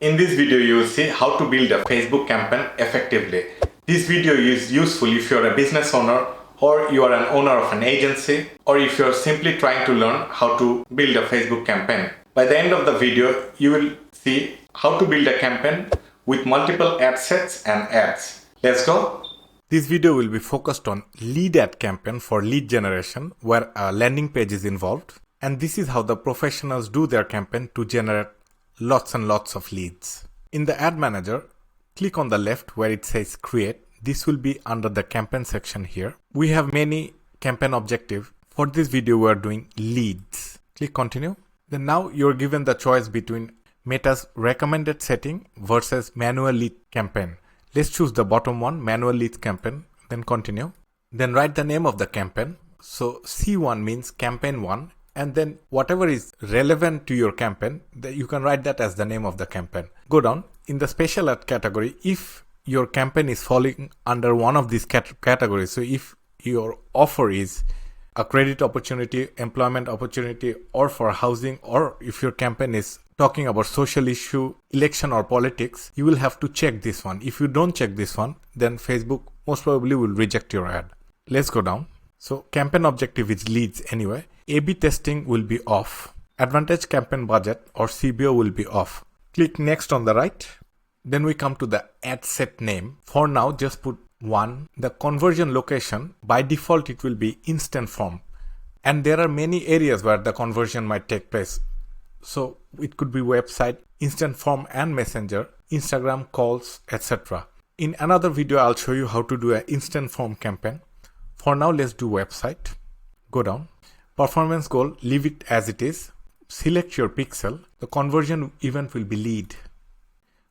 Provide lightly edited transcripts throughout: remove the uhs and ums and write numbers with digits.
In this video, you will see how to build a Facebook campaign effectively. This video is useful if you are a business owner, or you are an owner of an agency, or if you are simply trying to learn how to build a Facebook campaign. By the end of the video, you will see how to build a campaign with multiple ad sets and ads. Let's go. This video will be focused on lead ad campaign for lead generation, where a landing page is involved. And this is how the professionals do their campaign to generate lots and lots of leads. In the ad manager, click on the left where it says create. This will be under the campaign section here. We have many campaign objectives. For this video, we are doing leads. Click continue. Then now you're given the choice between Meta's recommended setting versus manual lead campaign. Let's choose the bottom one, manual leads campaign, then continue. Then write the name of the campaign. So C1 means campaign 1. And then whatever is relevant to your campaign, you can write that as the name of the campaign. Go down in the special ad category. If your campaign is falling under one of these categories, so if your offer is a credit opportunity, employment opportunity, or for housing, or if your campaign is talking about social issue, election or politics, you will have to check this one. If you don't check this one, then Facebook most probably will reject your ad. Let's go down. So campaign objective is leads anyway. A/B testing will be off. Advantage campaign budget or CBO will be off. Click next on the right. Then we come to the ad set name. For now, just put 1. The conversion location, by default, it will be instant form. And there are many areas where the conversion might take place. So it could be website, instant form and messenger, Instagram calls, etc. In another video, I'll show you how to do an instant form campaign. For now, let's do website. Go down. Performance goal, leave it as it is. Select your pixel. The conversion event will be lead.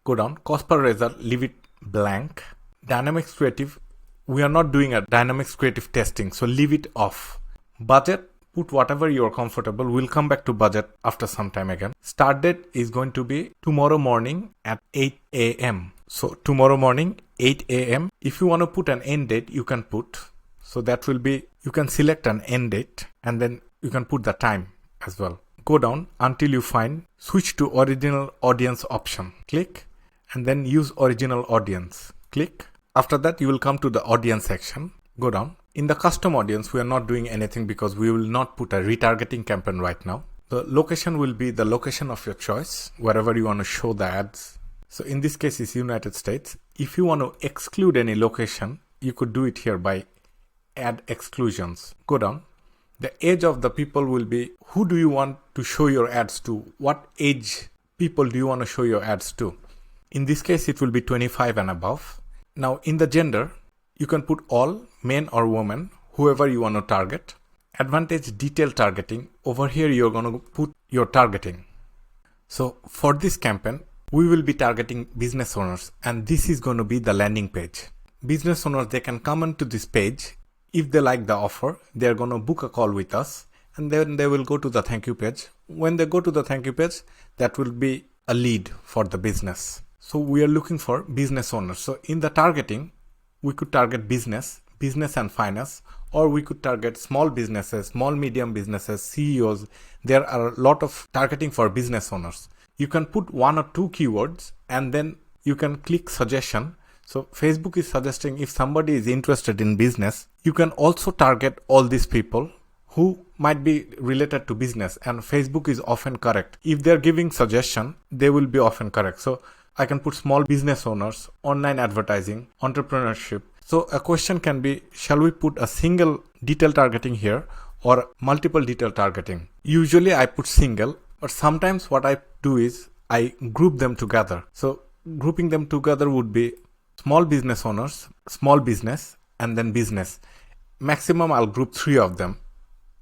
Go down. Cost per result, leave it blank. Dynamics creative, we are not doing a dynamics creative testing, so leave it off. Budget, put whatever you are comfortable. We'll come back to budget after some time again. Start date is going to be tomorrow morning at 8 a.m. So tomorrow morning, 8 a.m. If you want to put an end date, you can put. So that will be, you can select an end date and then you can put the time as well. Go down until you find switch to original audience option. Click and then use original audience. Click. After that, you will come to the audience section. Go down. In the custom audience, we are not doing anything because we will not put a retargeting campaign right now. The location will be the location of your choice, wherever you want to show the ads. So in this case, it's United States. If you want to exclude any location, you could do it here by add exclusions. Go down. The age of the people will be, who do you want to show your ads to? What age people do you want to show your ads to? In this case, it will be 25 and above. Now in the gender, you can put all, men or women, whoever you want to target. Advantage detail targeting. Over here, you're going to put your targeting. So for this campaign, we will be targeting business owners, and this is going to be the landing page. Business owners, they can come onto this page. If they like the offer, they're going to book a call with us, and then they will go to the thank you page. When they go to the thank you page, that will be a lead for the business. So we are looking for business owners. So in the targeting, we could target business and finance, or we could target small businesses, small medium businesses, CEOs. There are a lot of targeting for business owners. You can put 1 or 2 keywords and then you can click suggestion. So Facebook is suggesting if somebody is interested in business, you can also target all these people who might be related to business, and Facebook is often correct. If they're giving suggestion, they will be often correct. So I can put small business owners, online advertising, entrepreneurship. So a question can be, shall we put a single detail targeting here or multiple detail targeting? Usually I put single, but sometimes what I do is I group them together. So grouping them together would be small business owners, small business, and then business. Maximum I'll group 3 of them.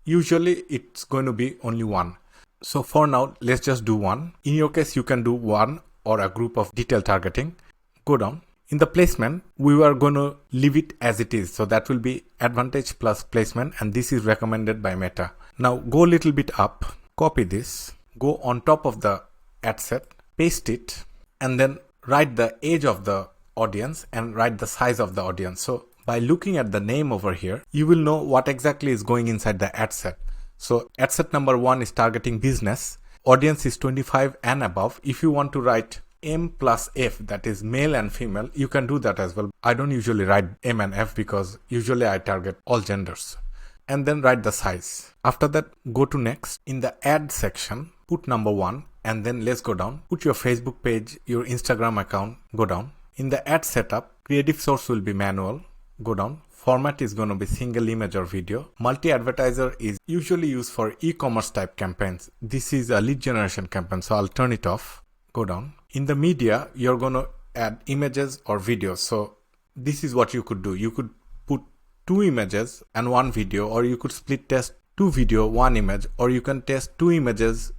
Usually it's going to be only 1. So for now, let's just do 1. In your case, you can do 1 or a group of detail targeting. Go down. In the placement, we are going to leave it as it is. So that will be advantage plus placement, and this is recommended by Meta. Now go a little bit up, copy this, go on top of the ad set, paste it, and then write the age of the audience and write the size of the audience. So by looking at the name over here, you will know what exactly is going inside the ad set. So ad set number 1 is targeting business. Audience is 25 and above. If you want to write M plus F, that is male and female, you can do that as well. I don't usually write M and F because usually I target all genders. And then write the size. After that, go to next. In the add section, put number 1 and then let's go down. Put your Facebook page, your Instagram account, go down. In the ad setup, creative source will be manual, go down. Format is going to be single image or video. Multi-advertiser is usually used for e-commerce type campaigns. This is a lead generation campaign, so I'll turn it off. Go down. In the media, you're going to add images or videos. So this is what you could do. You could put 2 images and 1 video, or you could split test 2 video, 1 image, or you can test 2 images,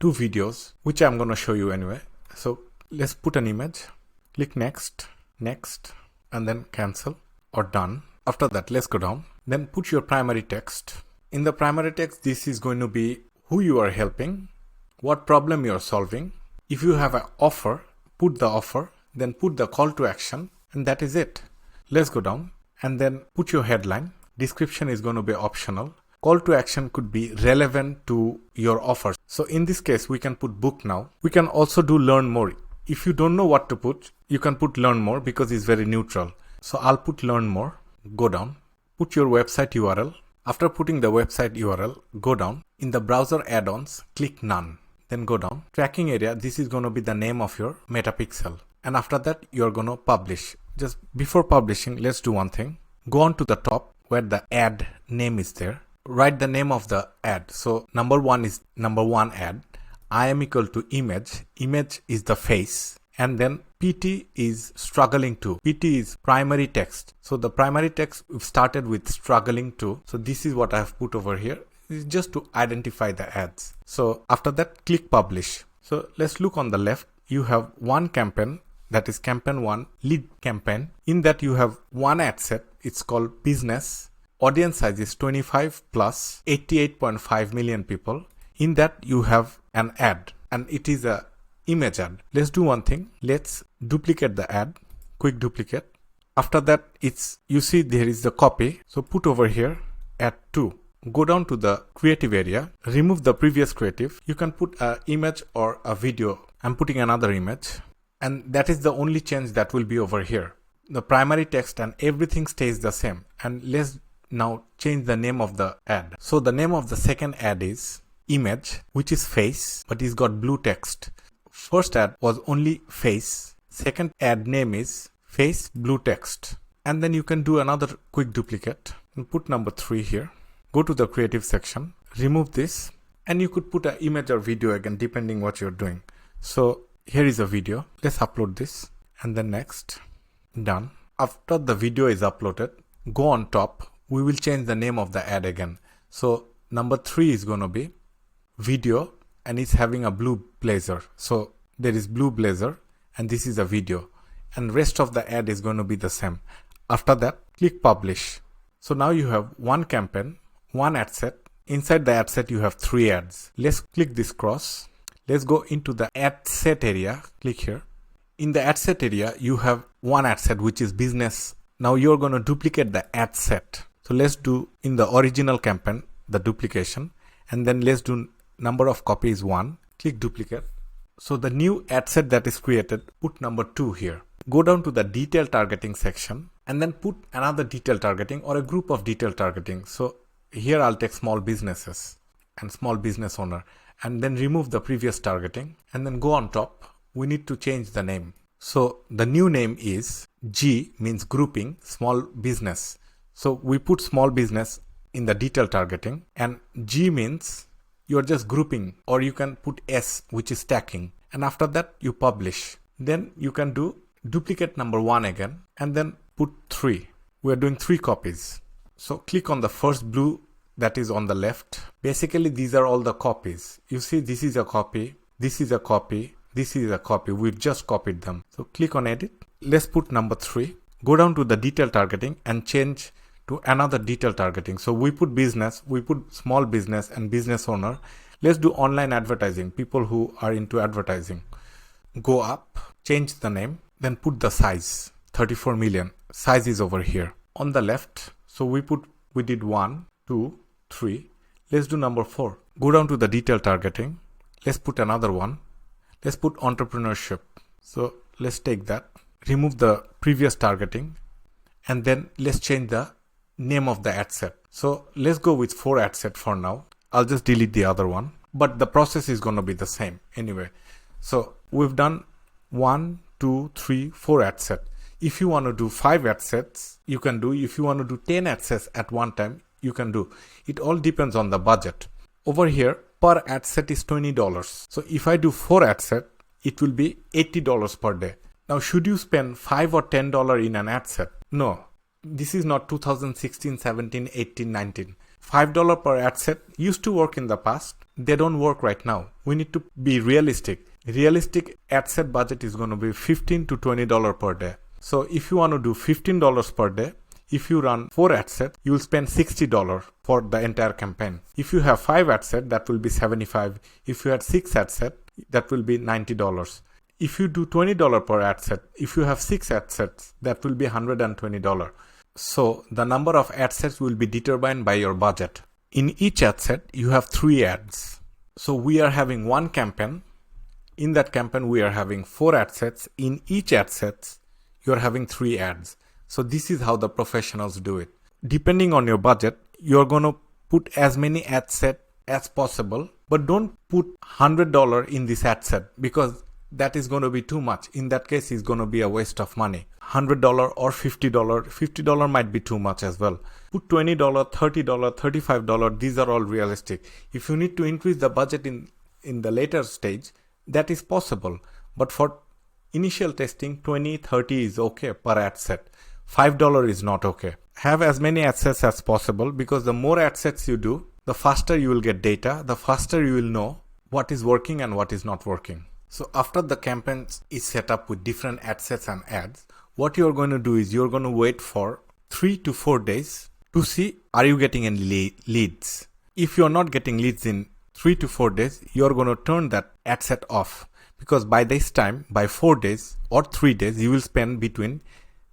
2 videos, which I'm going to show you anyway. So let's put an image, click next, next, and then cancel or done. After that, let's go down. Then put your primary text. In the primary text, this is going to be who you are helping, what problem you are solving. If you have an offer, put the offer, then put the call to action, and that is it. Let's go down and then put your headline. Description is going to be optional. Call to action could be relevant to your offer. So in this case, we can put book now. We can also do learn more. If you don't know what to put, you can put learn more because it's very neutral. So I'll put learn more. Go down. Put your website URL. After putting the website URL, go down. In the browser add-ons, click none. Then go down. Tracking area, this is going to be the name of your metapixel. And after that, you're going to publish. Just before publishing, let's do one thing. Go on to the top where the ad name is there. Write the name of the ad. So number 1 is number 1 ad. I am equal to image. Image is the face. And then PT is struggling to. PT is primary text. So the primary text we've started with struggling to. So this is what I have put over here. It's just to identify the ads. So after that, click publish. So let's look on the left. You have one campaign, that is campaign 1, lead campaign. In that you have one ad set. It's called business. Audience size is 25 plus 88.5 million people. In that you have an ad and it is a image ad. Let's do one thing. Let's duplicate the ad. Quick duplicate. After that, you see there is the copy. So put over here ad 2. Go down to the creative area. Remove the previous creative. You can put an image or a video. I'm putting another image. And that is the only change that will be over here. The primary text and everything stays the same. And let's now change the name of the ad. So the name of the second ad is image, which is face, but it's got blue text. First ad was only face. Second ad name is face, blue text. And then you can do another quick duplicate and put number 3 here. Go to the creative section, remove this, and you could put an image or video again, depending what you're doing. So here is a video. Let's upload this and then next. Done. After the video is uploaded, go on top. We will change the name of the ad again. So number 3 is going to be video and it's having a blue blazer. So there is blue blazer and this is a video and rest of the ad is going to be the same. After that, click publish. So now you have one campaign, one ad set. Inside the ad set, you have 3 ads. Let's click this cross. Let's go into the ad set area. Click here. In the ad set area, you have one ad set, which is business. Now you're going to duplicate the ad set. So let's do in the original campaign, the duplication, and then let's do number of copies 1. Click duplicate. So the new ad set that is created, put number 2 here. Go down to the detail targeting section and then put another detail targeting or a group of detail targeting. So here I'll take small businesses and small business owner and then remove the previous targeting and then go on top. We need to change the name. So the new name is G, means grouping, small business. So we put small business in the detail targeting and G means you're just grouping, or you can put S, which is stacking. And after that you publish. Then you can do duplicate number 1 again and then put 3. We're doing 3 copies. So click on the first blue that is on the left. Basically these are all the copies. You see this is a copy, this is a copy, this is a copy. We've just copied them. So click on edit. Let's put number 3. Go down to the detail targeting and change to another detail targeting. So we put business, we put small business and business owner. Let's do online advertising, people who are into advertising. Go up, change the name, then put the size, 34 million. Size is over here. On the left, so we did 1, 2, 3. Let's do number 4. Go down to the detail targeting. Let's put another one. Let's put entrepreneurship. So let's take that, remove the previous targeting, and then let's change the name of the ad set. So let's go with 4 ad set for now. I'll just delete the other one, but the process is going to be the same anyway. So we've done 1, 2, 3, 4 ad set. If you want to do 5 ad sets, you can do. If you want to do 10 ad sets at one time, you can do. It all depends on the budget. Over here, per ad set is $20. So if I do 4 ad set, it will be $80 per day. Now, should you spend $5 or $10 in an ad set? No, this is not 2016, 17, 18, 19. $5 per ad set used to work in the past. They don't work right now. We need to be realistic. Realistic ad set budget is going to be $15 to $20 per day. So if you want to do $15 per day, if you run 4 ad sets, you will spend $60 for the entire campaign. If you have 5 ad sets, that will be $75. If you had 6 ad sets, that will be $90. If you do $20 per ad set, if you have 6 ad sets, that will be $120. So the number of ad sets will be determined by your budget. In each ad set, you have 3 ads. So we are having one campaign. In that campaign, we are having 4 ad sets. In each ad set, you are having 3 ads. So this is how the professionals do it. Depending on your budget, you're going to put as many ad sets as possible, but don't put $100 in this ad set because that is going to be too much. In that case, it's going to be a waste of money. $100 or $50. $50 might be too much as well. Put $20, $30, $35. These are all realistic. If you need to increase the budget in the later stage, that is possible. But for initial testing, 20, 30 is okay per ad set. $5 is not okay. Have as many ad sets as possible because the more ad sets you do, the faster you will get data, the faster you will know what is working and what is not working. So after the campaign is set up with different ad sets and ads, what you're going to do is you're going to wait for 3 to 4 days to see are you getting any leads. If you're not getting leads in 3 to 4 days, you're going to turn that ad set off because by this time, by 4 days or 3 days, you will spend between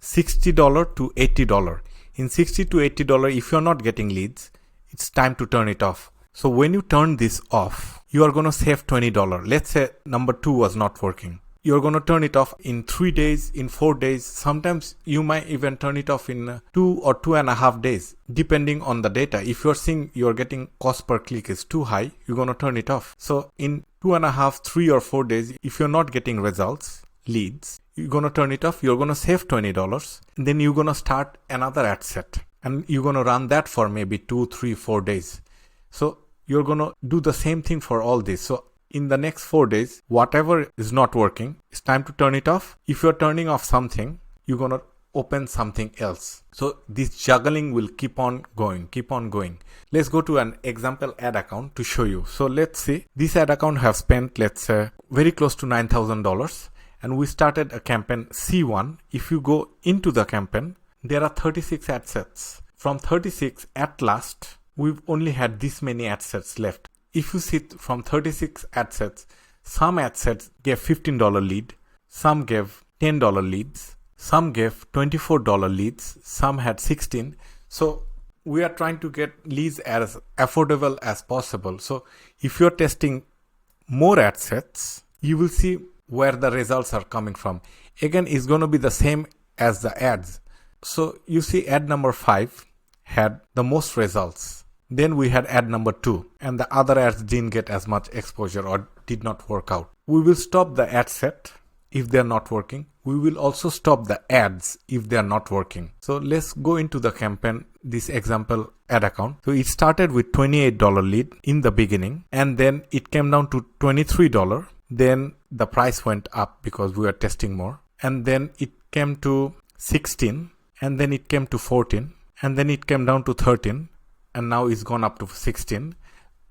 $60 to $80. In $60 to $80, if you're not getting leads, it's time to turn it off. So when you turn this off, you are going to save $20. Let's say number 2 was not working. You're going to turn it off in 3 days, in 4 days. Sometimes you might even turn it off in 2 or 2.5 days, depending on the data. If you're seeing you're getting cost per click is too high, you're going to turn it off. So in 2.5, 3 or 4 days, if you're not getting results, leads, you're going to turn it off. You're going to save $20. And then you're going to start another ad set. And you're going to run that for maybe 2, 3, 4 days. So you're going to do the same thing for all this. So in the next 4 days, whatever is not working, it's time to turn it off. If you're turning off something, you're going to open something else. So this juggling will keep on going. Let's go to an example ad account to show you. So let's see, this ad account have spent, let's say, very close to $9,000. And we started a campaign C1. If you go into the campaign, there are 36 ad sets. From 36 at last, we've only had this many ad sets left. If you see from 36 ad sets, some ad sets gave $15 lead, some gave $10 leads, some gave $24 leads, some had 16. So we are trying to get leads as affordable as possible. So if you're testing more ad sets, you will see where the results are coming from. Again, it's going to be the same as the ads. So you see ad number 5 had the most results. Then we had ad number 2 and the other ads didn't get as much exposure or did not work out. We will stop the ad set if they're not working. We will also stop the ads if they're not working. So let's go into the campaign, this example ad account. So it started with $28 lead in the beginning and then it came down to $23. Then the price went up because we are testing more. And then it came to 16 and then it came to 14 and then it came down to 13. And now it's gone up to 16.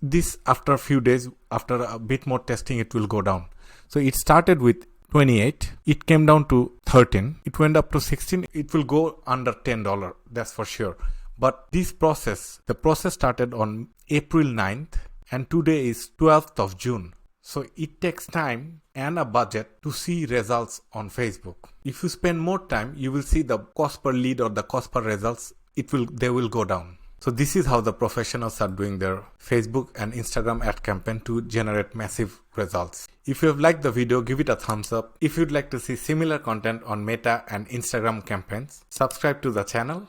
This after a few days, after a bit more testing, it will go down. So it started with 28. It came down to 13. It went up to 16. It will go under $10. That's for sure. But the process started on April 9th and today is 12th of June. So it takes time and a budget to see results on Facebook. If you spend more time, you will see the cost per lead or the cost per results. They will go down. So this is how the professionals are doing their Facebook and Instagram ad campaign to generate massive results. If you have liked the video, give it a thumbs up. If you'd like to see similar content on Meta and Instagram campaigns, subscribe to the channel.